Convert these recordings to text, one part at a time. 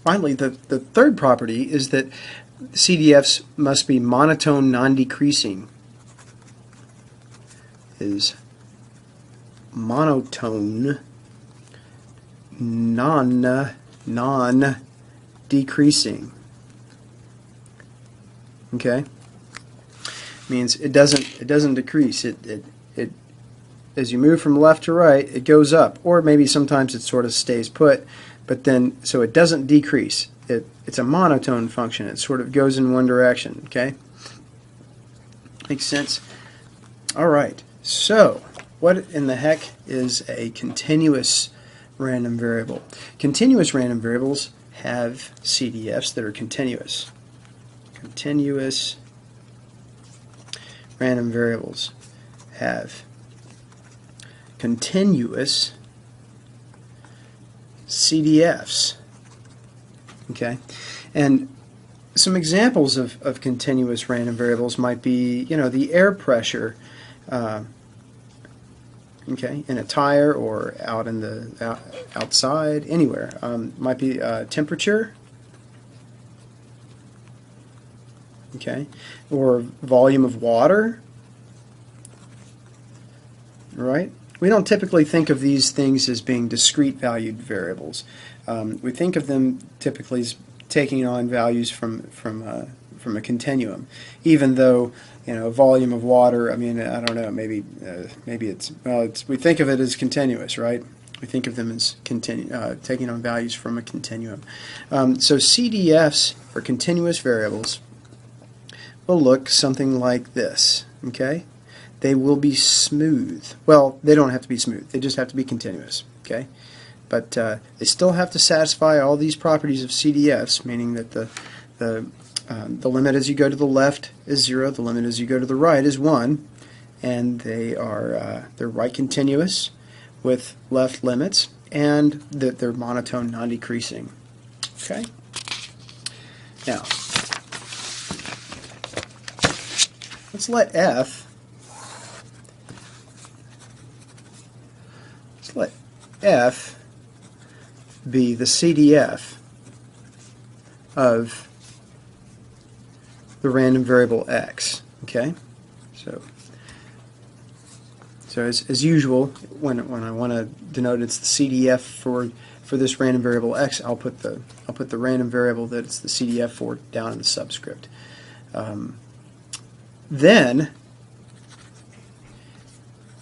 finally, the third property is that CDFs must be monotone non-decreasing. Is monotone non-decreasing. Okay? Means it doesn't decrease. It as you move from left to right, it goes up, or maybe sometimes it sort of stays put, but then so it doesn't decrease. It's a monotone function. It sort of goes in one direction. Okay? Makes sense? All right. So, what in the heck is a continuous random variable? Continuous random variables have CDFs that are continuous. Continuous random variables have continuous CDFs. Okay? And some examples of continuous random variables might be, the air pressure, okay, in a tire or out in the outside, anywhere. Might be temperature, okay, or volume of water, right? We don't typically think of these things as being discrete valued variables. We think of them typically as taking on values from a continuum, even though volume of water. I mean, I don't know. Maybe we think of it as continuous, right? We think of them as taking on values from a continuum. So CDFs for continuous variables will look something like this. Okay, they will be smooth. Well, they don't have to be smooth. They just have to be continuous. Okay, but they still have to satisfy all these properties of CDFs, meaning that the limit as you go to the left is 0, the limit as you go to the right is 1, and they're right continuous with left limits, and that they're monotone non-decreasing. Okay? Now, let's let F be the CDF of the random variable x. Okay, so as usual, when I want to denote it's the CDF for this random variable x, I'll put the random variable that it's the CDF for down in the subscript. Then,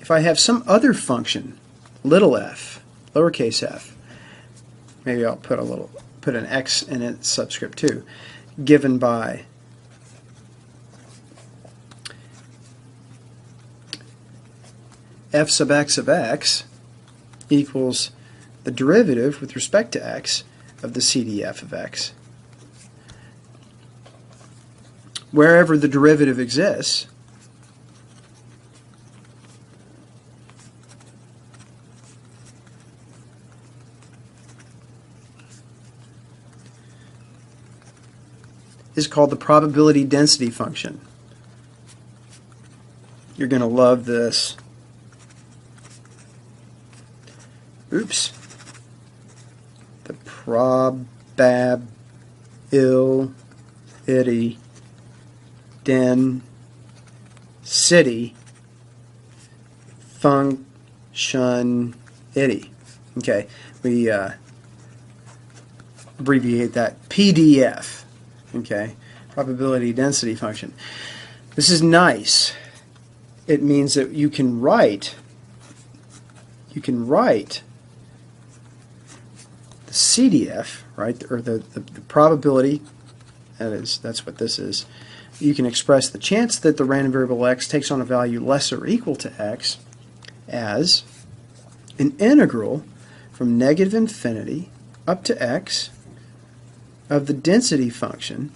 if I have some other function, little f, lowercase f, maybe I'll put an x in its subscript too, given by f sub x of x equals the derivative with respect to x of the CDF of x. Wherever the derivative exists, is called the probability density function. You're going to love this. Oops. The probability density function. Okay, we abbreviate that PDF. Okay, probability density function. This is nice. It means that you can write the CDF, right, or the probability, that's what this is. You can express the chance that the random variable x takes on a value less or equal to x as an integral from negative infinity up to x of the density function.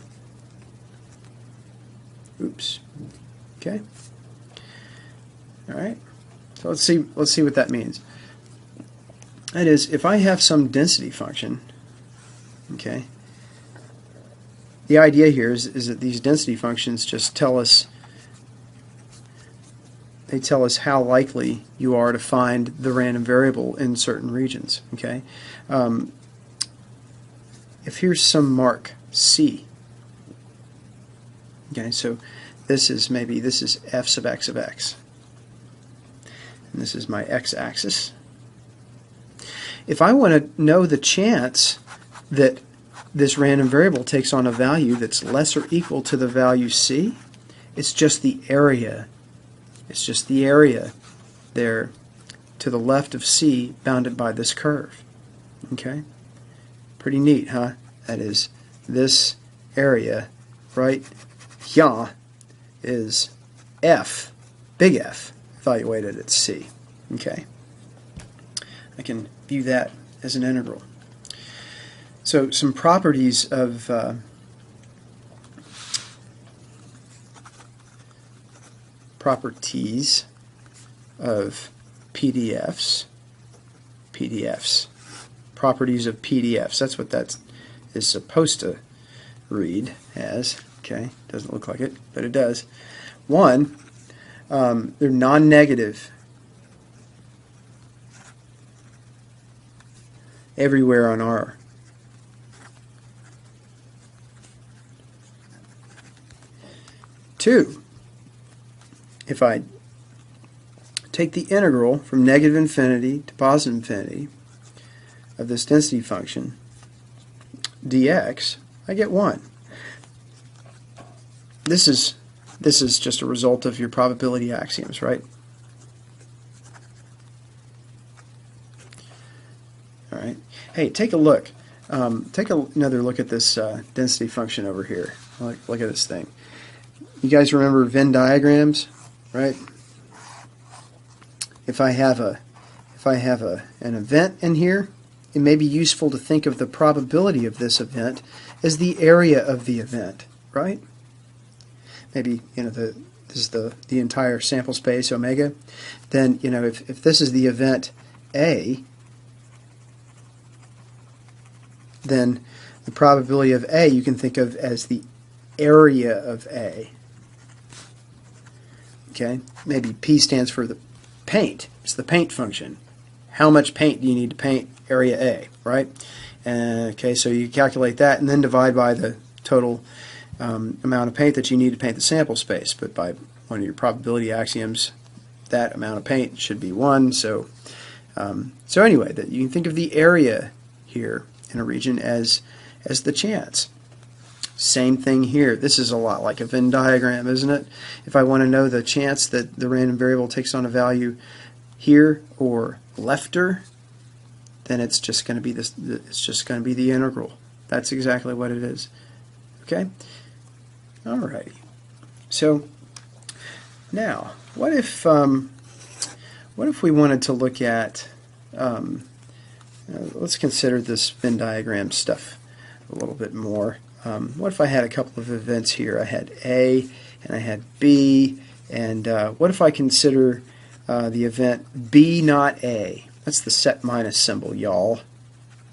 Oops. Okay. All right. So let's see what that means. That is, if I have some density function, okay, the idea here is that these density functions just tell us how likely you are to find the random variable in certain regions. Okay, if here's some mark C, okay, so this is f sub x of x, and this is my x-axis. If I want to know the chance that this random variable takes on a value that's less or equal to the value C, it's just the area. It's just the area there to the left of C bounded by this curve. Okay? Pretty neat, huh? That is, this area right here is F, big F, evaluated at C. Okay? I can view that as an integral. So some properties of PDFs. Properties of PDFs. That's what that is supposed to read as. Okay, doesn't look like it, but it does. One, they're non-negative everywhere on R. Two, if I take the integral from negative infinity to positive infinity of this density function dx, I get 1. This is just a result of your probability axioms, right? All right. Hey, take a look. Take another look at this density function over here. Look at this thing. You guys remember Venn diagrams, right? If I have an event in here, it may be useful to think of the probability of this event as the area of the event, right? Maybe, this is the entire sample space, omega. Then, if this is the event A, then the probability of A you can think of as the area of A. Okay? Maybe P stands for the paint. It's the paint function. How much paint do you need to paint area A, right? Okay, so you calculate that and then divide by the total amount of paint that you need to paint the sample space. But by one of your probability axioms, that amount of paint should be 1. So anyway, that you can think of the area here in a region as the chance. Same thing here. This is a lot like a Venn diagram, isn't it? If I want to know the chance that the random variable takes on a value here or lefter, then it's just going to be this. It's just going to be the integral. That's exactly what it is. Okay. Alrighty. So now, what if we wanted to look at? Let's consider this Venn diagram stuff a little bit more. What if I had a couple of events here? I had A and I had B, and what if I consider the event B not A? That's the set minus symbol, y'all.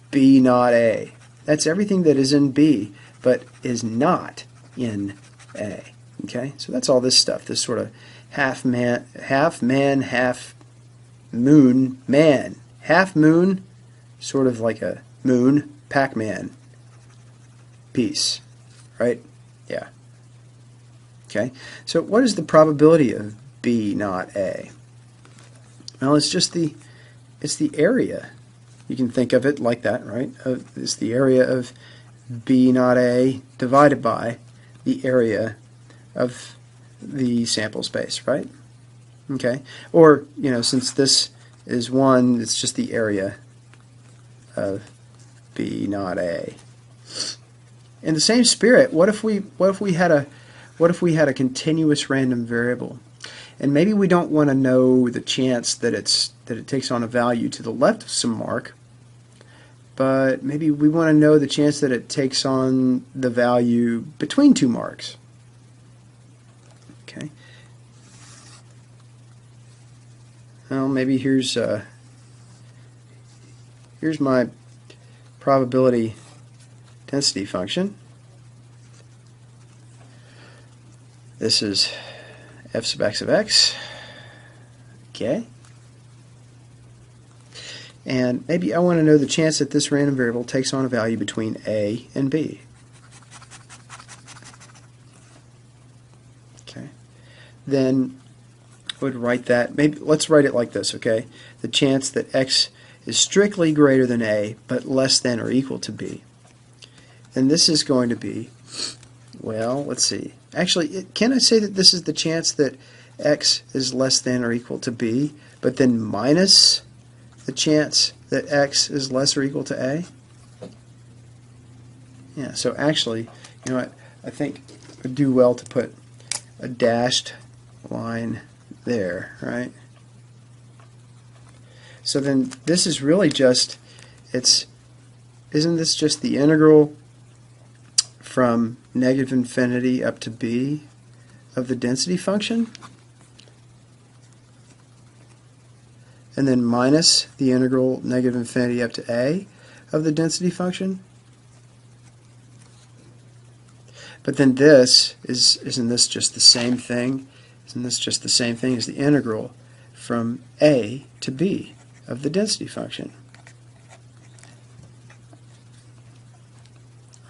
B not A. That's everything that is in B, but is not in A. Okay, so that's all this stuff. This sort of half man, half moon man, half moon, sort of like a moon Pac-Man piece, right? Yeah. Okay. So what is the probability of B not A? Well, it's the area. You can think of it like that, right? It's the area of B not A divided by the area of the sample space, right? Okay. Or, since this is 1, it's just the area of B not A. In the same spirit, what if we had a continuous random variable, and maybe we don't want to know the chance that it takes on a value to the left of some mark, but maybe we want to know the chance that it takes on the value between 2 marks. Okay. Well, maybe here's my probability density function. This is f sub x of x. Okay. And maybe I want to know the chance that this random variable takes on a value between A and B. Okay. Then I would write that, maybe let's write it like this, okay? The chance that x is strictly greater than A but less than or equal to B. Then this is going to be, well, let's see. Actually, can I say that this is the chance that x is less than or equal to B, but then minus the chance that x is less or equal to A? Yeah, so actually, you know what, I think it would do well to put a dashed line there, right? So then this is really just, isn't this just the integral from negative infinity up to B of the density function? And then minus the integral negative infinity up to A of the density function? But then this, isn't this just the same thing? Isn't this just the same thing as the integral from A to B of the density function?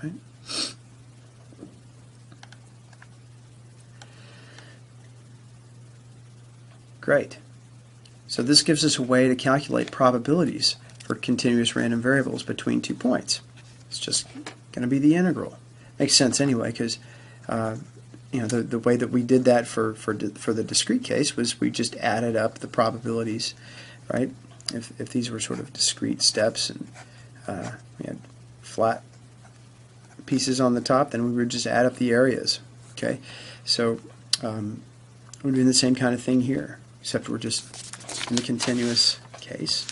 Right? Great. So this gives us a way to calculate probabilities for continuous random variables between 2 points. It's just going to be the integral. Makes sense anyway, because you know, the way that we did that for the discrete case was we just added up the probabilities, right? If these were sort of discrete steps and we had flat pieces on the top, then we would just add up the areas. Okay, so we're doing the same kind of thing here, except we're just in the continuous case.